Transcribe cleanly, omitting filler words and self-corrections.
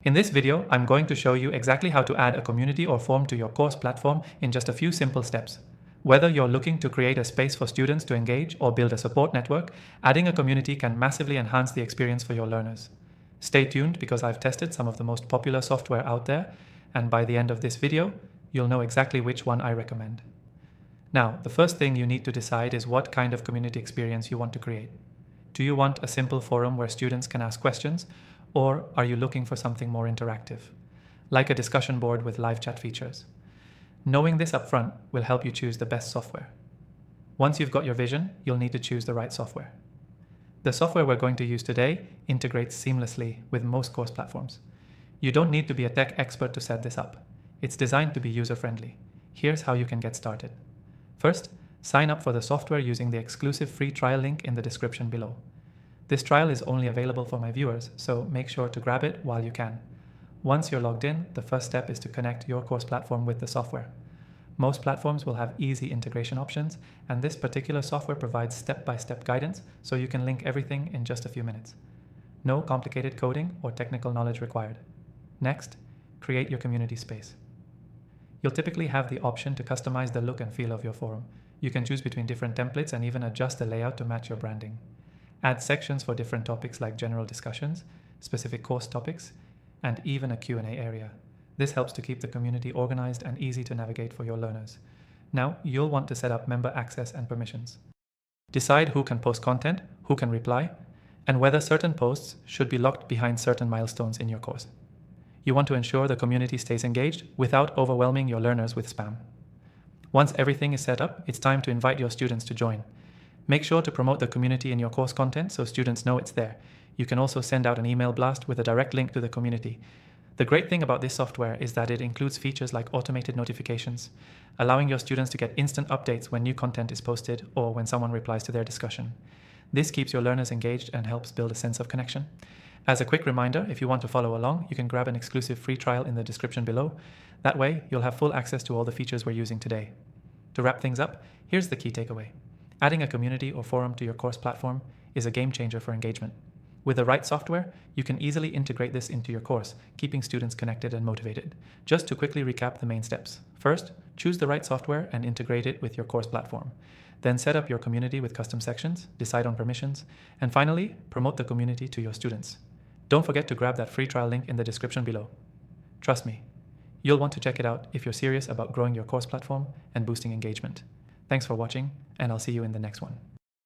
In this video, I'm going to show you exactly how to add a community or forum to your course platform in just a few simple steps. Whether you're looking to create a space for students to engage or build a support network, adding a community can massively enhance the experience for your learners. Stay tuned because I've tested some of the most popular software out there, and by the end of this video, you'll know exactly which one I recommend. Now, the first thing you need to decide is what kind of community experience you want to create. Do you want a simple forum where students can ask questions, or are you looking for something more interactive, like a discussion board with live chat features? Knowing this upfront will help you choose the best software. Once you've got your vision, you'll need to choose the right software. The software we're going to use today integrates seamlessly with most course platforms. You don't need to be a tech expert to set this up. It's designed to be user-friendly. Here's how you can get started. First, sign up for the software using the exclusive free trial link in the description below. This trial is only available for my viewers, so make sure to grab it while you can. Once you're logged in, the first step is to connect your course platform with the software. Most platforms will have easy integration options, and this particular software provides step-by-step guidance, so you can link everything in just a few minutes. No complicated coding or technical knowledge required. Next, create your community space. You'll typically have the option to customize the look and feel of your forum. You can choose between different templates and even adjust the layout to match your branding. Add sections for different topics like general discussions, specific course topics, and even a Q&A area. This helps to keep the community organized and easy to navigate for your learners. Now, you'll want to set up member access and permissions. Decide who can post content, who can reply, and whether certain posts should be locked behind certain milestones in your course. You want to ensure the community stays engaged without overwhelming your learners with spam. Once everything is set up, it's time to invite your students to join. Make sure to promote the community in your course content so students know it's there. You can also send out an email blast with a direct link to the community. The great thing about this software is that it includes features like automated notifications, allowing your students to get instant updates when new content is posted or when someone replies to their discussion. This keeps your learners engaged and helps build a sense of connection. As a quick reminder, if you want to follow along, you can grab an exclusive free trial in the description below. That way, you'll have full access to all the features we're using today. To wrap things up, here's the key takeaway. Adding a community or forum to your course platform is a game changer for engagement. With the right software, you can easily integrate this into your course, keeping students connected and motivated. Just to quickly recap the main steps. First, choose the right software and integrate it with your course platform. Then set up your community with custom sections, decide on permissions, and finally, promote the community to your students. Don't forget to grab that free trial link in the description below. Trust me, you'll want to check it out if you're serious about growing your course platform and boosting engagement. Thanks for watching, and I'll see you in the next one.